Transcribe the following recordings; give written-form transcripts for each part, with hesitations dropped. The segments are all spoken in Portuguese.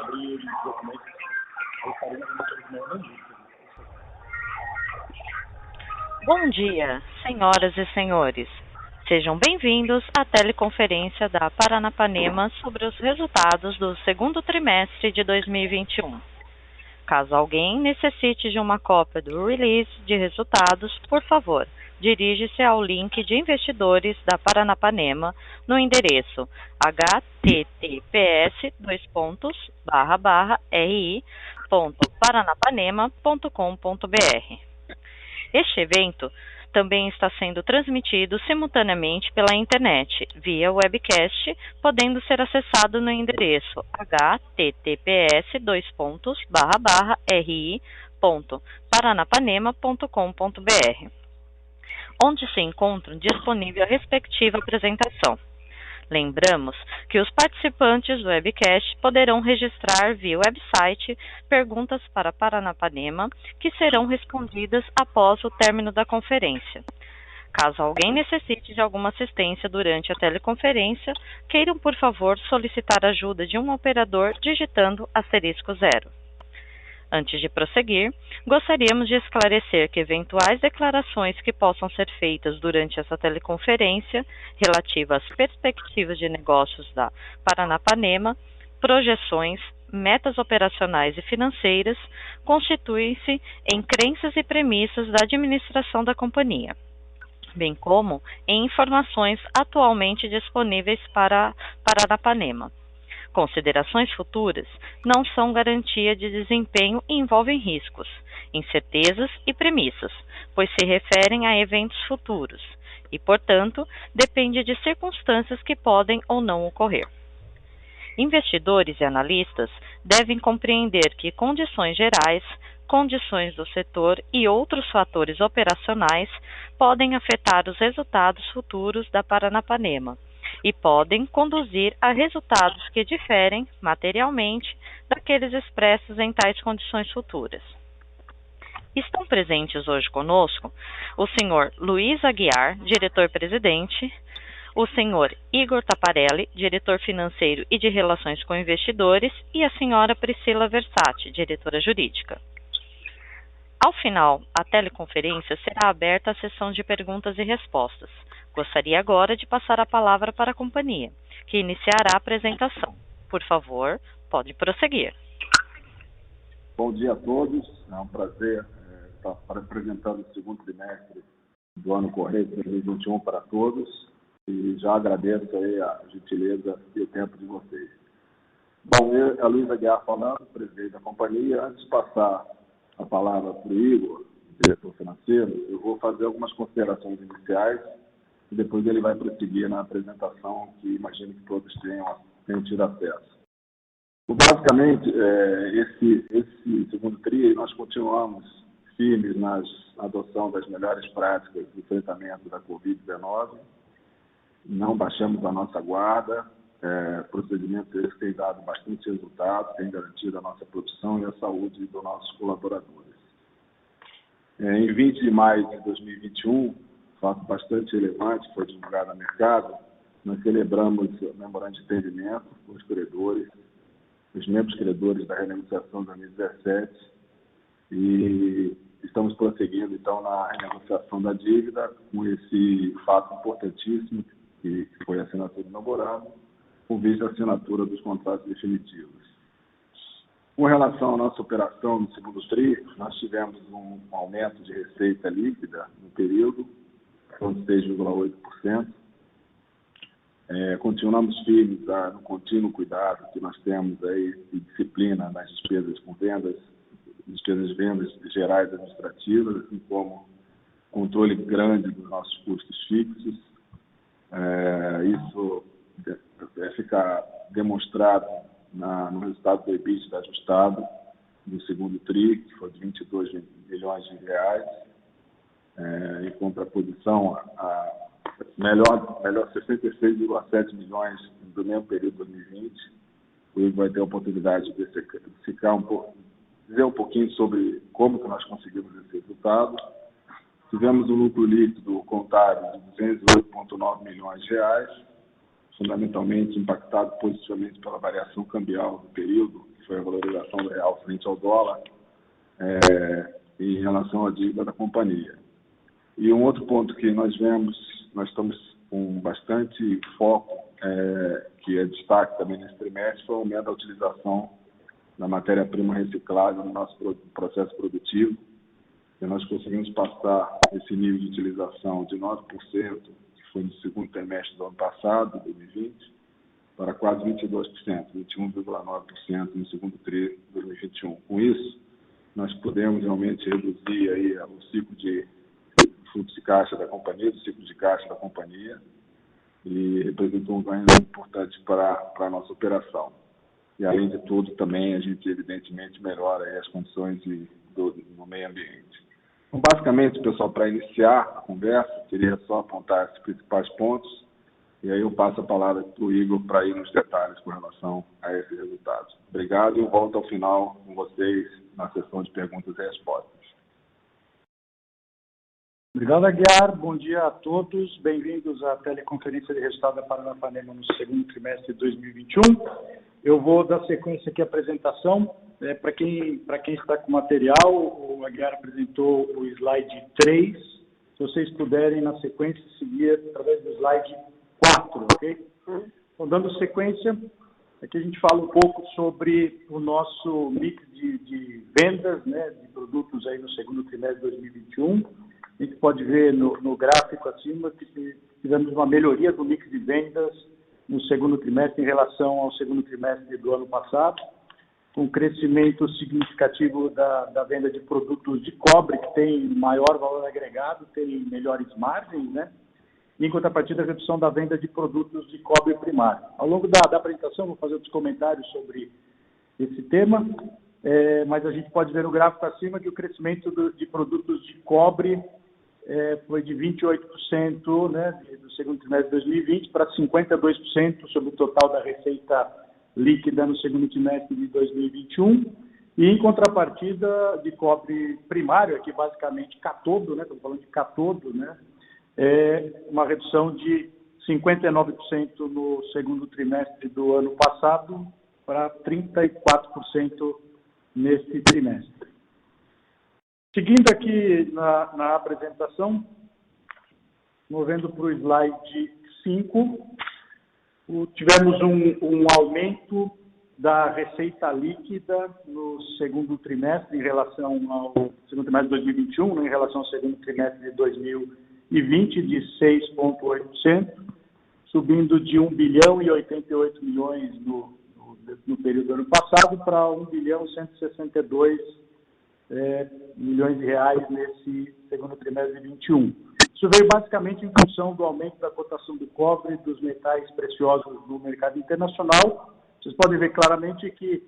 abrir os documentos. Bom dia, senhoras e senhores. Sejam bem-vindos à teleconferência da Paranapanema sobre os resultados do segundo trimestre de 2021. Caso alguém necessite de uma cópia do release de resultados, por favor, dirige-se ao link de investidores da Paranapanema no endereço https://ri.paranapanema.com.br. Este evento também está sendo transmitido simultaneamente pela internet, via webcast, podendo ser acessado no endereço https://ri.paranapanema.com.br, onde se encontra disponível a respectiva apresentação. Lembramos que os participantes do webcast poderão registrar via website perguntas para Paranapanema que serão respondidas após o término da conferência. Caso alguém necessite de alguma assistência durante a teleconferência, queiram, por favor, solicitar ajuda de um operador digitando *0. Antes de prosseguir, gostaríamos de esclarecer que eventuais declarações que possam ser feitas durante essa teleconferência relativas às perspectivas de negócios da Paranapanema, projeções, metas operacionais e financeiras, constituem-se em crenças e premissas da administração da companhia, bem como em informações atualmente disponíveis para Paranapanema. Considerações futuras não são garantia de desempenho e envolvem riscos, incertezas e premissas, pois se referem a eventos futuros e, portanto, depende de circunstâncias que podem ou não ocorrer. Investidores e analistas devem compreender que condições gerais, condições do setor e outros fatores operacionais podem afetar os resultados futuros da Paranapanema e podem conduzir a resultados que diferem materialmente daqueles expressos em tais condições futuras. Estão presentes hoje conosco o senhor Luiz Aguiar, diretor-presidente, o senhor Igor Taparelli, diretor financeiro e de relações com investidores, e a senhora Priscila Versati, diretora jurídica. Ao final, a teleconferência será aberta à sessão de perguntas e respostas. Gostaria agora de passar a palavra para a companhia, que iniciará a apresentação. Por favor, pode prosseguir. Bom dia a todos. É um prazer estar apresentando o segundo trimestre do ano corrente de 2021 para todos. E já agradeço aí a gentileza e o tempo de vocês. Bom, eu, a Luiz Aguiar falando, presidente da companhia. Antes de passar a palavra para o Igor, diretor financeiro, eu vou fazer algumas considerações iniciais e depois ele vai prosseguir na apresentação que imagino que todos tenham tido acesso. Basicamente, esse segundo TRI, nós continuamos firmes na adoção das melhores práticas de enfrentamento da Covid-19, não baixamos a nossa guarda, procedimentos que têm dado bastante resultado, têm garantido a nossa produção e a saúde dos nossos colaboradores. Em 20 de maio de 2021, fato bastante relevante, foi divulgado no mercado, nós celebramos o memorando de entendimento com os credores, os membros credores da renegociação de 2017, e estamos prosseguindo, então, na renegociação da dívida com esse fato importantíssimo, que foi a assinatura do memorando, com vista à assinatura dos contratos definitivos. Com relação à nossa operação no segundo TRI, nós tivemos um aumento de receita líquida no período, de 6,8%. Continuamos firmes no contínuo cuidado que nós temos aí de disciplina nas despesas com vendas, despesas de vendas gerais administrativas, assim como controle grande dos nossos custos fixos. Isso fica demonstrado no resultado do EBITDA ajustado do segundo TRI, que foi de 22 milhões de reais, em contraposição a melhor 66,7 milhões do mesmo período de 2020. O Igor vai ter a oportunidade de dizer um pouquinho sobre como que nós conseguimos esse resultado. Tivemos um lucro líquido contábil de 208,9 milhões de reais, fundamentalmente impactado positivamente pela variação cambial do período, que foi a valorização do real frente ao dólar, em relação à dívida da companhia. E um outro ponto que nós estamos com bastante foco, que é destaque também nesse trimestre, foi o aumento da utilização da matéria-prima reciclável no nosso processo produtivo. E nós conseguimos passar esse nível de utilização de 9%, que foi no segundo trimestre do ano passado, 2020, para quase 22%, 21,9% no segundo trimestre de 2021. Com isso, nós podemos realmente reduzir aí o ciclo de fluxo de caixa da companhia, do ciclo de caixa da companhia, e representou um ganho importante para a nossa operação. E, além de tudo, também a gente, evidentemente, melhora aí as condições no meio ambiente. Então, basicamente, pessoal, para iniciar a conversa, queria só apontar esses principais pontos, e aí eu passo a palavra para o Igor para ir nos detalhes com relação a esses resultados. Obrigado e eu volto ao final com vocês na sessão de perguntas e respostas. Obrigado, Aguiar. Bom dia a todos. Bem-vindos à teleconferência de resultado da Paranapanema no segundo trimestre de 2021. Eu vou dar sequência aqui à apresentação. Para quem está com material, o Aguiar apresentou o slide 3. Se vocês puderem, na sequência, seguir através do slide 4, ok? Então, dando sequência, aqui a gente fala um pouco sobre o nosso mix de vendas, né, de produtos aí no segundo trimestre de 2021. A gente pode ver no gráfico acima que tivemos uma melhoria do mix de vendas no segundo trimestre em relação ao segundo trimestre do ano passado, com um crescimento significativo da venda de produtos de cobre, que tem maior valor agregado, tem melhores margens, né? E, em contrapartida, a redução da venda de produtos de cobre primário. Ao longo da apresentação, vou fazer outros comentários sobre esse tema, mas a gente pode ver no gráfico acima que o crescimento de produtos de cobre foi de 28%, né, do segundo trimestre de 2020 para 52% sobre o total da receita líquida no segundo trimestre de 2021. E, em contrapartida, de cobre primário, aqui basicamente catodo, né, estamos falando de catodo, né, uma redução de 59% no segundo trimestre do ano passado para 34% neste trimestre. Seguindo aqui na apresentação, movendo para o slide 5, tivemos um aumento da receita líquida no segundo trimestre em relação ao segundo trimestre de 2021, em relação ao segundo trimestre de 2020, de 6,8%, subindo de 1 bilhão e 88 milhões no período do ano passado para 1 bilhão e 162 milhões de reais nesse segundo trimestre de 2021. Isso veio basicamente em função do aumento da cotação do cobre e dos metais preciosos no mercado internacional. Vocês podem ver claramente que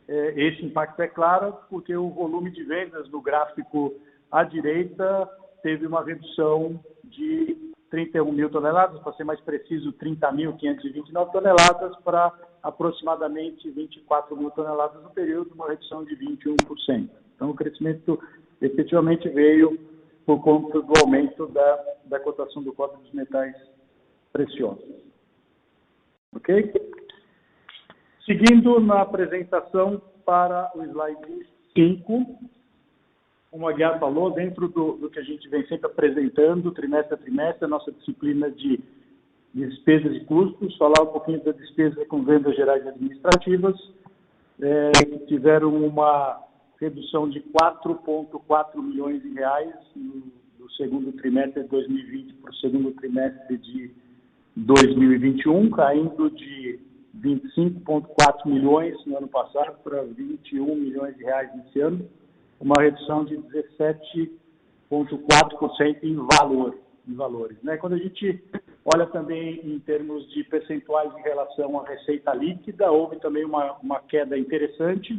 esse impacto é claro, porque o volume de vendas no gráfico à direita teve uma redução de 31 mil toneladas, para ser mais preciso, 30.529 toneladas, para aproximadamente 24 mil toneladas no período, uma redução de 21%. Então, o crescimento efetivamente veio por conta do aumento da cotação do cobre e dos metais preciosos. Ok? Seguindo na apresentação para o slide 5, como a Aguiar falou, dentro do que a gente vem sempre apresentando, trimestre a trimestre, a nossa disciplina de despesas e custos, falar um pouquinho da despesa com vendas gerais e administrativas, que tiveram uma redução de 4,4 milhões de reais no segundo trimestre de 2020 para o segundo trimestre de 2021, caindo de 25,4 milhões no ano passado para 21 milhões de reais nesse ano, uma redução de 17,4% em valores. Né? Quando a gente olha também em termos de percentuais em relação à receita líquida, houve também uma queda interessante,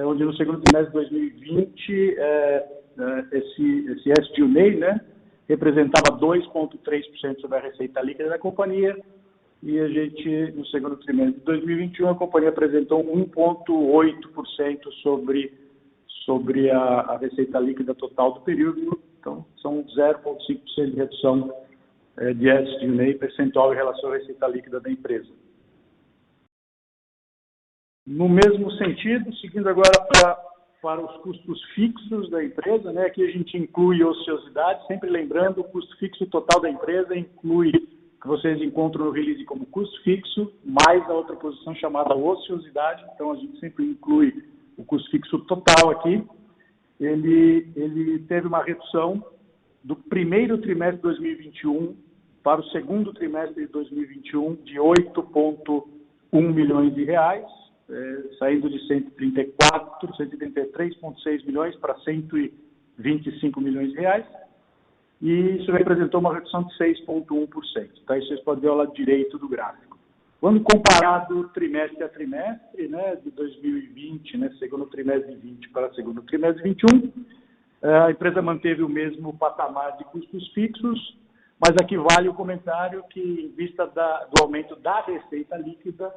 onde no segundo trimestre de 2020 esse SG&A, né, representava 2,3% sobre a receita líquida da companhia, e a gente, no segundo trimestre de 2021, a companhia apresentou 1,8% sobre a receita líquida total do período, então são 0,5% de redução de SG&A percentual em relação à receita líquida da empresa. No mesmo sentido, seguindo agora para os custos fixos da empresa, né? Aqui a gente inclui ociosidade, sempre lembrando, o custo fixo total da empresa inclui, que vocês encontram no release como custo fixo, mais a outra posição chamada ociosidade, então a gente sempre inclui o custo fixo total aqui. Ele teve uma redução do primeiro trimestre de 2021 para o segundo trimestre de 2021 de 8,1 milhões de reais, saindo de 133,6 milhões para 125 milhões de reais, e isso representou uma redução de 6,1%. Tá? Isso vocês podem ver ao lado direito do gráfico. Quando comparado trimestre a trimestre, né, de 2020, né, segundo trimestre de 20 para segundo trimestre de 21, a empresa manteve o mesmo patamar de custos fixos, mas aqui vale o comentário que, em vista do aumento da receita líquida,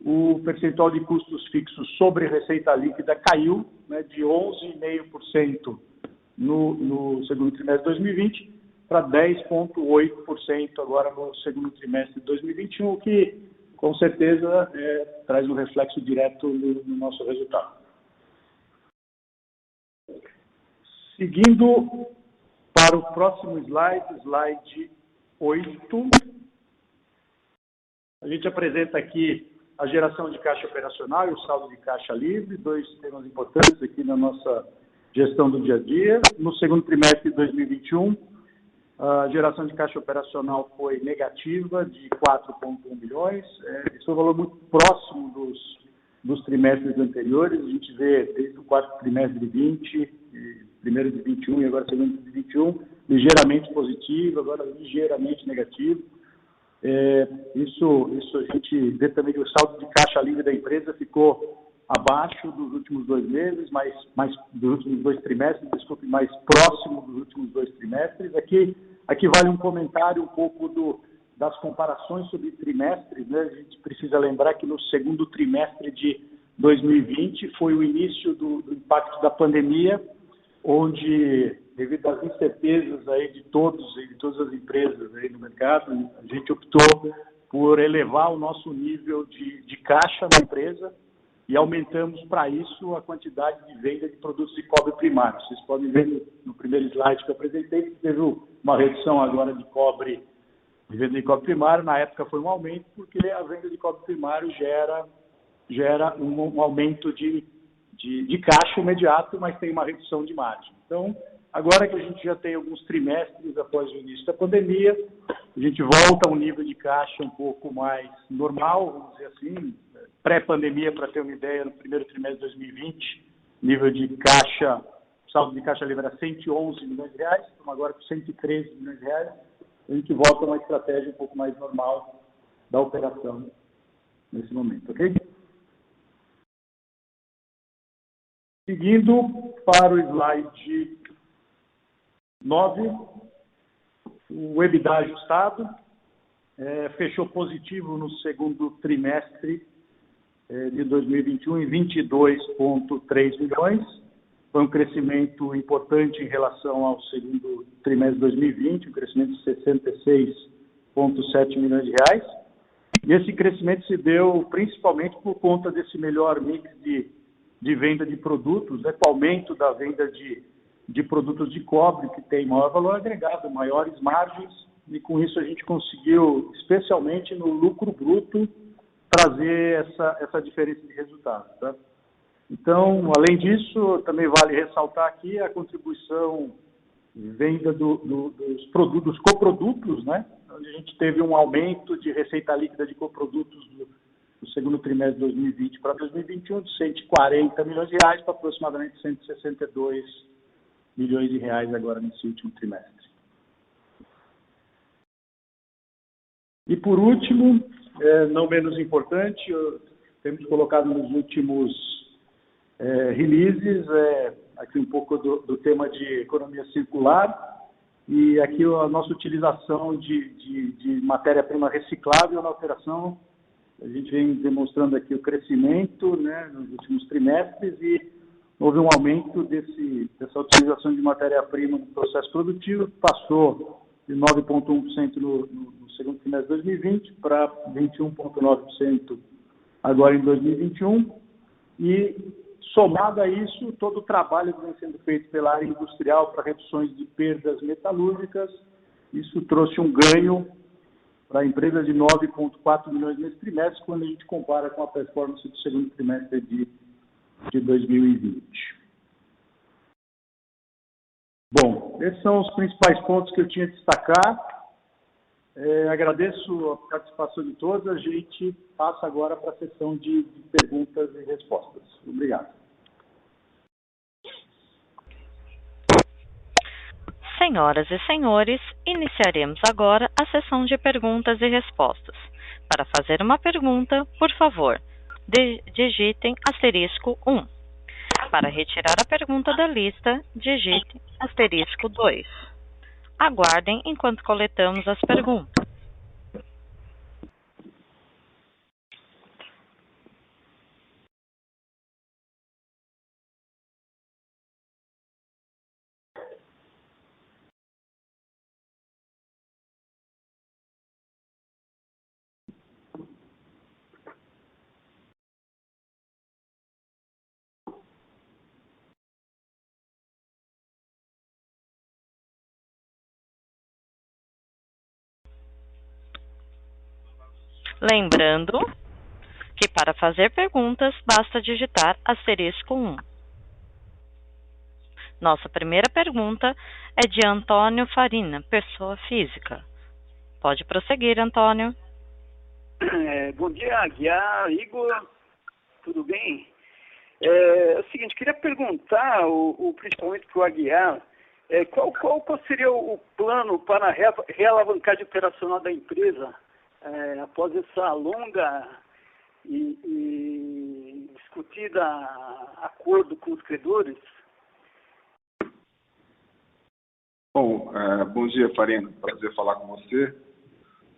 o percentual de custos fixos sobre receita líquida caiu, né, de 11,5% no segundo trimestre de 2020 para 10,8% agora no segundo trimestre de 2021, o que, com certeza, traz um reflexo direto no nosso resultado. Seguindo para o próximo slide 8, a gente apresenta aqui a geração de caixa operacional e o saldo de caixa livre, dois temas importantes aqui na nossa gestão do dia a dia. No segundo trimestre de 2021, a geração de caixa operacional foi negativa, de 4,1 milhões. Esse é um valor muito próximo dos trimestres anteriores. A gente vê desde o quarto trimestre de 20, primeiro de 21 e agora segundo de 21, ligeiramente positivo, agora ligeiramente negativo. Isso a gente vê também que o saldo de caixa livre da empresa ficou abaixo dos últimos 2 meses, mais dos últimos 2 trimestres, desculpe, mais próximo dos últimos 2 trimestres. Aqui vale um comentário um pouco das comparações sobre trimestres, né? A gente precisa lembrar que no segundo trimestre de 2020 foi o início do impacto da pandemia, onde, devido às incertezas aí de todas as empresas aí no mercado, a gente optou por elevar o nosso nível de caixa na empresa e aumentamos para isso a quantidade de venda de produtos de cobre primário. Vocês podem ver no primeiro slide que eu apresentei que teve uma redução agora de venda de cobre primário. Na época foi um aumento, porque a venda de cobre primário gera um aumento de caixa imediato, mas tem uma redução de margem. Então, agora que a gente já tem alguns trimestres após o início da pandemia, a gente volta a um nível de caixa um pouco mais normal, vamos dizer assim, pré-pandemia, para ter uma ideia, no primeiro trimestre de 2020, nível de caixa, saldo de caixa livre era 111 milhões de reais, estamos agora com 113 milhões de reais, a gente volta a uma estratégia um pouco mais normal da operação nesse momento, ok? Seguindo para o slide 9, o EBITDA ajustado fechou positivo no segundo trimestre de 2021 em 22,3 milhões. Foi um crescimento importante em relação ao segundo trimestre de 2020, um crescimento de 66,7 milhões de reais. E esse crescimento se deu principalmente por conta desse melhor mix de venda de produtos, com o aumento da venda de produtos de cobre, que tem maior valor agregado, maiores margens, e com isso a gente conseguiu, especialmente no lucro bruto, trazer essa diferença de resultado. Tá? Então, além disso, também vale ressaltar aqui a contribuição de venda dos produtos, coprodutos, né? Onde a gente teve um aumento de receita líquida de coprodutos do segundo trimestre de 2020 para 2021, de 140 milhões de reais para aproximadamente 162 milhões de reais agora nesse último trimestre. E por último, não menos importante, temos colocado nos últimos releases aqui um pouco do tema de economia circular e aqui a nossa utilização de matéria-prima reciclável na operação. A gente vem demonstrando aqui o crescimento, né, nos últimos trimestres e houve um aumento dessa utilização de matéria-prima no processo produtivo, que passou de 9,1% no segundo trimestre de 2020 para 21,9% agora em 2021. E, somado a isso, todo o trabalho que vem sendo feito pela área industrial para reduções de perdas metalúrgicas, isso trouxe um ganho para a empresa de 9,4 milhões nesse trimestre, quando a gente compara com a performance do segundo trimestre de 2020. Bom, esses são os principais pontos que eu tinha de destacar. Agradeço a participação de todos. A gente passa agora para a sessão de perguntas e respostas. Obrigado. Senhoras e senhores, iniciaremos agora a sessão de perguntas e respostas. Para fazer uma pergunta, por favor, digitem *1. Para retirar a pergunta da lista, digite *2. Aguardem enquanto coletamos as perguntas. Lembrando que para fazer perguntas basta digitar *1. Nossa primeira pergunta é de Antônio Farina, pessoa física. Pode prosseguir, Antônio. Bom dia, Aguiar, Igor, tudo bem? É o seguinte, queria perguntar, principalmente para o Aguiar, qual seria o plano para a realavancagem operacional da empresa após essa longa e discutida acordo com os credores? Bom, bom dia, Farina. Prazer falar com você.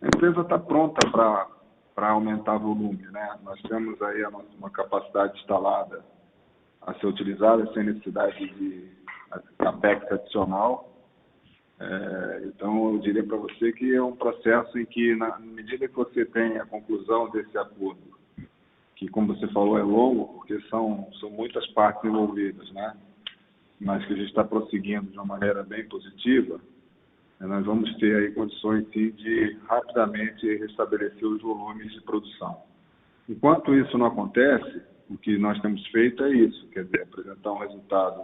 A empresa está pronta para aumentar volume, né? Nós temos aí uma capacidade instalada a ser utilizada sem necessidade de CAPEX adicional. Então, eu diria para você que é um processo em que, na medida que você tem a conclusão desse acordo, que, como você falou, é longo, porque são muitas partes envolvidas, né? Mas que a gente está prosseguindo de uma maneira bem positiva, nós vamos ter aí condições, sim, de rapidamente restabelecer os volumes de produção. Enquanto isso não acontece, o que nós temos feito é isso, quer dizer, apresentar um resultado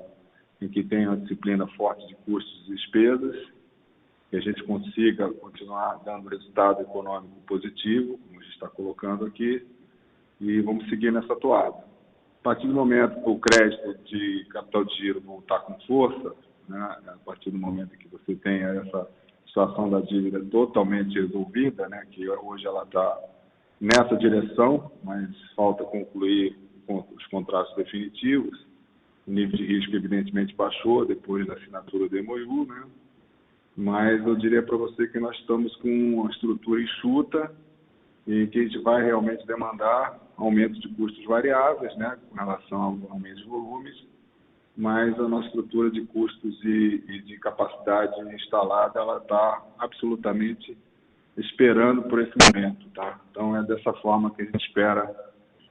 em que tenha uma disciplina forte de custos e despesas, que a gente consiga continuar dando resultado econômico positivo, como a gente está colocando aqui, e vamos seguir nessa toada. A partir do momento que o crédito de capital de giro voltar com força, né, a partir do momento que você tenha essa situação da dívida totalmente resolvida, né, que hoje ela está nessa direção, mas falta concluir os contratos definitivos, o nível de risco evidentemente baixou depois da assinatura do MOU, né, mas eu diria para você que nós estamos com uma estrutura enxuta e que a gente vai realmente demandar aumento de custos variáveis, né, com relação ao aumento de volumes, mas a nossa estrutura de custos e de capacidade instalada, ela está absolutamente esperando por esse momento, tá? Então, é dessa forma que a gente espera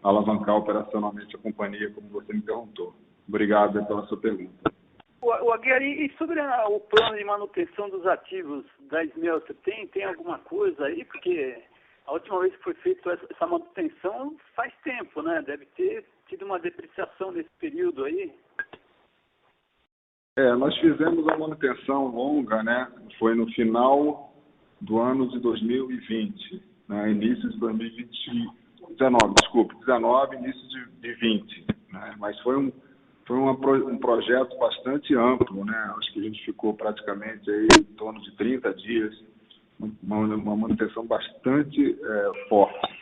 alavancar operacionalmente a companhia, como você me perguntou. Obrigado pela sua pergunta. O Aguiar, e sobre o plano de manutenção dos ativos da Smelter, tem alguma coisa aí? Porque a última vez que foi feita essa manutenção faz tempo, né? Deve ter tido uma depreciação nesse período aí. Nós fizemos uma manutenção longa, né? Foi no final do ano de 2020, né? Início de 19, início de 20, né? Mas foi um projeto bastante amplo, né? Acho que a gente ficou praticamente aí em torno de 30 dias, uma manutenção bastante forte.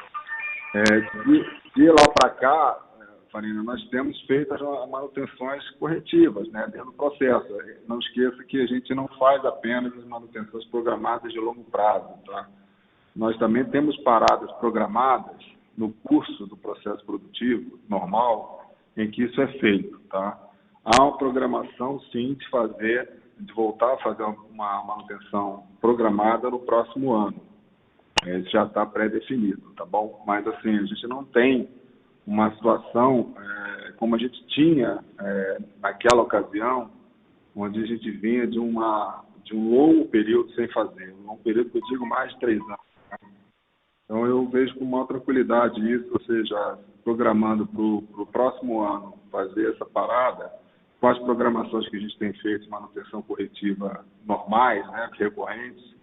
De lá para cá, Farina, nós temos feito as manutenções corretivas, né, dentro do processo. Não esqueça que a gente não faz apenas as manutenções programadas de longo prazo, tá? Nós também temos paradas programadas no curso do processo produtivo normal, em que isso é feito, tá? Há uma programação, sim, de fazer de voltar a fazer uma manutenção programada no próximo ano. Isso já está pré-definido, tá bom? Mas, assim, a gente não tem uma situação como a gente tinha naquela ocasião, onde a gente vinha de um longo período sem fazer, um longo período que eu digo mais de 3 anos. Então, eu vejo com maior tranquilidade isso, ou seja, programando para o próximo ano fazer essa parada, com as programações que a gente tem feito, manutenção corretiva normais, né, recorrentes,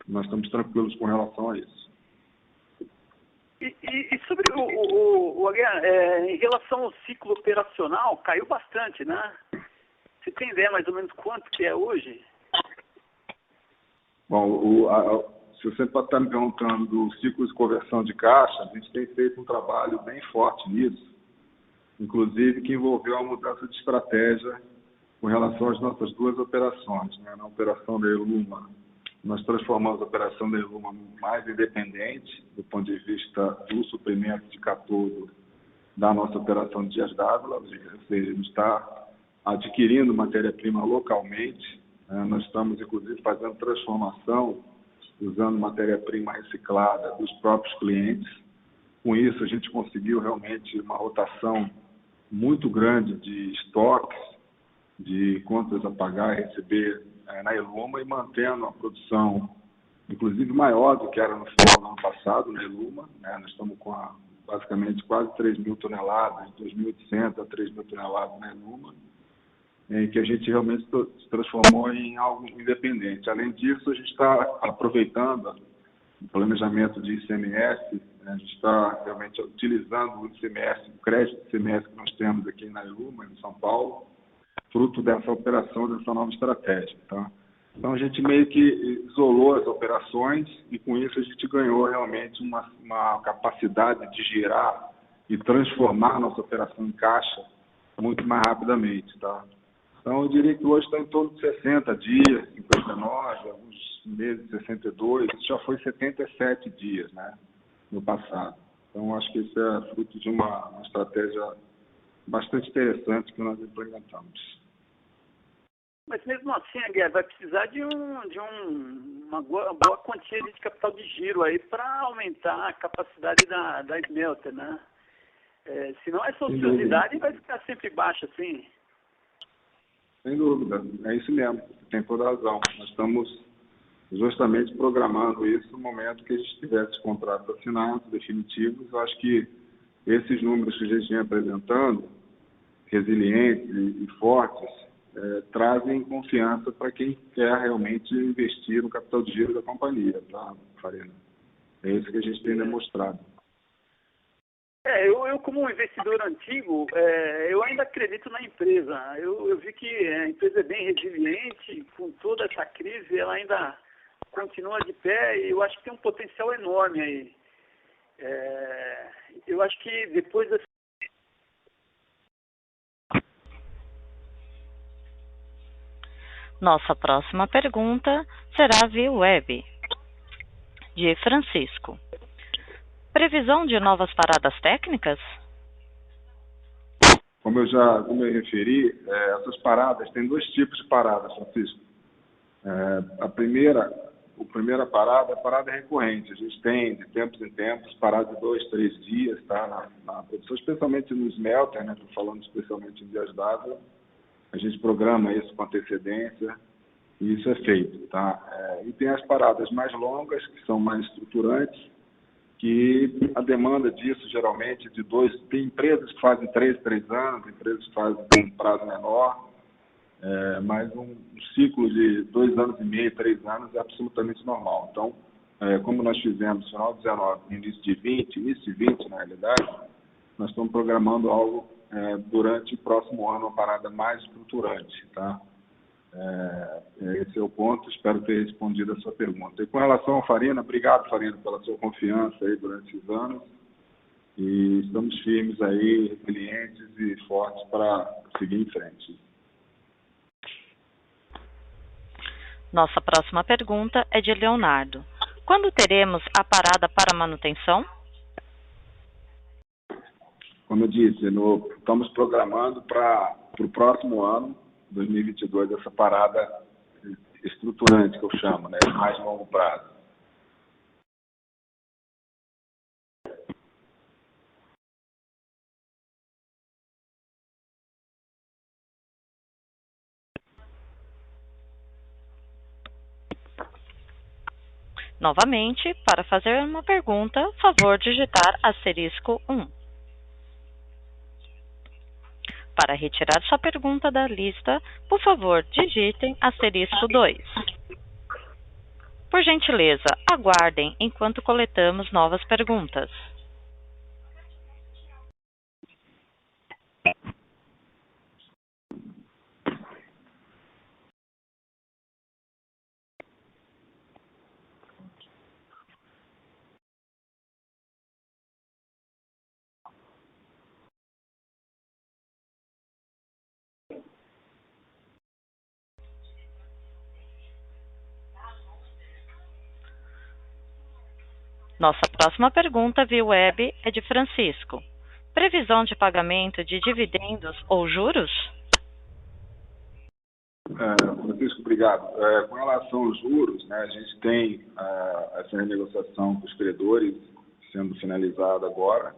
nós estamos tranquilos com relação a isso. E sobre o em relação ao ciclo operacional, caiu bastante, né? Você tem ideia mais ou menos quanto que é hoje? Bom, se você está me perguntando do ciclo de conversão de caixa, a gente tem feito um trabalho bem forte nisso, inclusive que envolveu a mudança de estratégia com relação às nossas 2 operações, né? Na operação da Eluma, nós transformamos a operação da Eluma mais independente do ponto de vista do suprimento de catodo da nossa operação de Dias d'Ávila, ou seja, a gente está adquirindo matéria-prima localmente, né? Nós estamos, inclusive, fazendo transformação usando matéria-prima reciclada dos próprios clientes. Com isso, a gente conseguiu realmente uma rotação muito grande de estoques, de contas a pagar e receber na Eluma e mantendo a produção, inclusive maior do que era no final do ano passado na Eluma, né? Nós estamos com basicamente quase 3 mil toneladas, 2.800 a 3 mil toneladas na Eluma, em que a gente realmente se transformou em algo independente. Além disso, a gente está aproveitando o planejamento de ICMS, né? A gente está realmente utilizando o ICMS, o crédito de ICMS que nós temos aqui na Eluma, em São Paulo, fruto dessa operação, dessa nova estratégia, tá? Então, a gente meio que isolou as operações e, com isso, a gente ganhou realmente uma capacidade de girar e transformar a nossa operação em caixa muito mais rapidamente, tá? Então, eu diria que hoje está em torno de 60 dias, 59, alguns meses 62, isso já foi 77 dias, né, no passado. Então, acho que isso é fruto de uma estratégia bastante interessante que nós implementamos. Mas mesmo assim, Aguiar, vai precisar de uma boa quantia de capital de giro aí para aumentar a capacidade da smelter, né? Senão essa ociosidade vai ficar sempre baixa, assim. Sem dúvida, é isso mesmo, você tem toda a razão. Nós estamos justamente programando isso no momento que a gente tivesse os contratos assinados, definitivos. Eu acho que esses números que a gente vem apresentando, resilientes e fortes, trazem confiança para quem quer realmente investir no capital de giro da companhia, tá, Farina? É isso que a gente tem demonstrado. Eu como investidor antigo, eu ainda acredito na empresa. Eu vi que a empresa é bem resiliente, com toda essa crise, ela ainda continua de pé e eu acho que tem um potencial enorme aí. Eu acho que depois dessa... Nossa próxima pergunta será via web, de Francisco. Previsão de novas paradas técnicas? Como eu referi, essas paradas, tem 2 tipos de paradas, Francisco. A primeira parada é a parada recorrente. A gente tem, de tempos em tempos, paradas de 2, 3 dias, tá, na produção, especialmente no smelter, né, estou falando especialmente em Dias d'Ávila. A gente programa isso com antecedência e isso é feito, tá? E tem as paradas mais longas, que são mais estruturantes, que a demanda disso, geralmente, de 2... Tem empresas que fazem 3 anos, empresas que fazem um prazo menor, mas um ciclo de 2 anos e meio, 3 anos é absolutamente normal. Então, como nós fizemos no final de 19, início de 20, na realidade, nós estamos programando algo durante o próximo ano, uma parada mais estruturante, tá? Esse é o ponto, espero ter respondido a sua pergunta. E com relação ao Farina, obrigado, Farina, pela sua confiança aí durante esses anos, e estamos firmes aí, resilientes e fortes para seguir em frente. Nossa próxima pergunta é de Leonardo. Quando teremos a parada para manutenção? Como eu disse, estamos programando para o próximo ano, 2022, essa parada estruturante, que eu chamo, né, de mais longo prazo. Novamente, para fazer uma pergunta, favor digitar *1. Para retirar sua pergunta da lista, por favor, digitem *2. Por gentileza, aguardem enquanto coletamos novas perguntas. Nossa próxima pergunta via web é de Francisco. Previsão de pagamento de dividendos ou juros? Francisco, obrigado. Com relação aos juros, né, a gente tem essa renegociação com os credores sendo finalizada agora,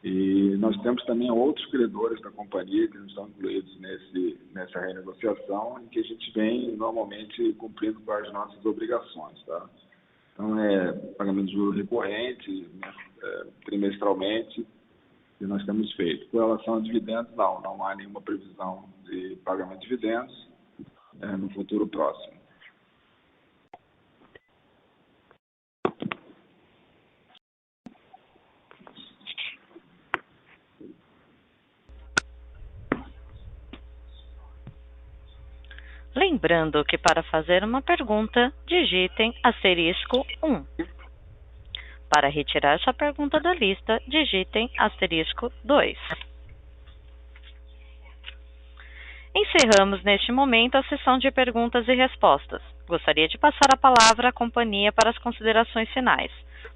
e nós temos também outros credores da companhia que não estão incluídos nessa renegociação, em que a gente vem normalmente cumprindo com as nossas obrigações, tá? Então, pagamento de juros recorrente, trimestralmente, que nós temos feito. Com relação a dividendos, não há nenhuma previsão de pagamento de dividendos no futuro próximo. Lembrando que para fazer uma pergunta, digitem *1. Para retirar sua pergunta da lista, digitem *2. Encerramos neste momento a sessão de perguntas e respostas. Gostaria de passar a palavra à companhia para as considerações finais.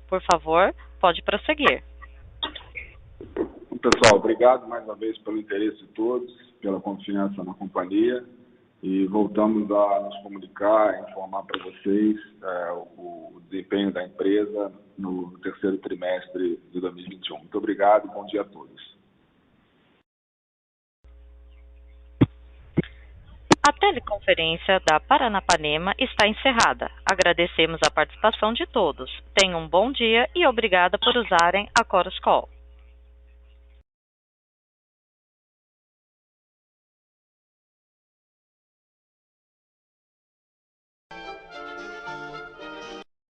Por favor, pode prosseguir. Pessoal, obrigado mais uma vez pelo interesse de todos, pela confiança na companhia. E voltamos a nos comunicar, informar para vocês o desempenho da empresa no terceiro trimestre de 2021. Muito obrigado e bom dia a todos. A teleconferência da Paranapanema está encerrada. Agradecemos a participação de todos. Tenham um bom dia e obrigada por usarem a Chorus Call.